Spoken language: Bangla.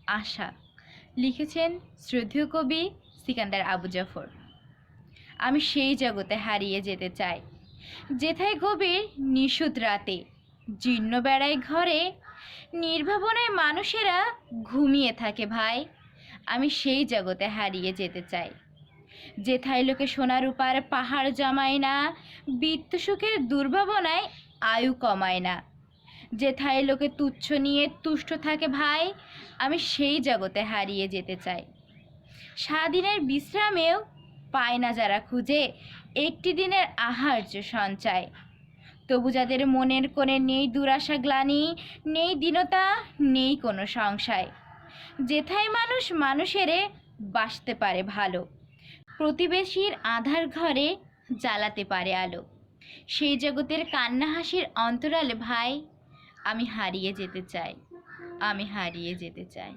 আশা। লিখেছেন শ্রদ্ধেয় কবি সিকান্দার আবু জাফর। আমি সেই জগতে হারিয়ে যেতে চাই, যেথায় গভীর নিশুত রাতে জীর্ণ বেড়ায় ঘরে নির্ভাবনায় মানুষেরা ঘুমিয়ে থাকে ভাই। আমি সেই জগতে হারিয়ে যেতে চাই, যেথায় লোকে সোনা রূপার পাহাড় জমায় না, বিত্ত সুখের দুর্ভাবনায় আয়ু কমায় না, যেথায় লোকে তুচ্ছ নিয়ে তুষ্ট থাকে ভাই। আমি সেই জগতে হারিয়ে যেতে চাই। সারাদিনের বিশ্রামেও পায় না যারা খুঁজে একটি দিনের আহার্য সঞ্চয়, তবু যাদের মনের কোণে নেই দুরাশা গ্লানি, নেই দীনতা, নেই কোনো সংশয়, যেথায় মানুষ মানুষেরে বাসতে পারে ভালো, প্রতিবেশীর আধার ঘরে জ্বালাতে পারে আলো, সেই জগতের কান্না হাসির অন্তরালে ভাই আমি হারিয়ে যেতে চাই, আমি হারিয়ে যেতে চাই।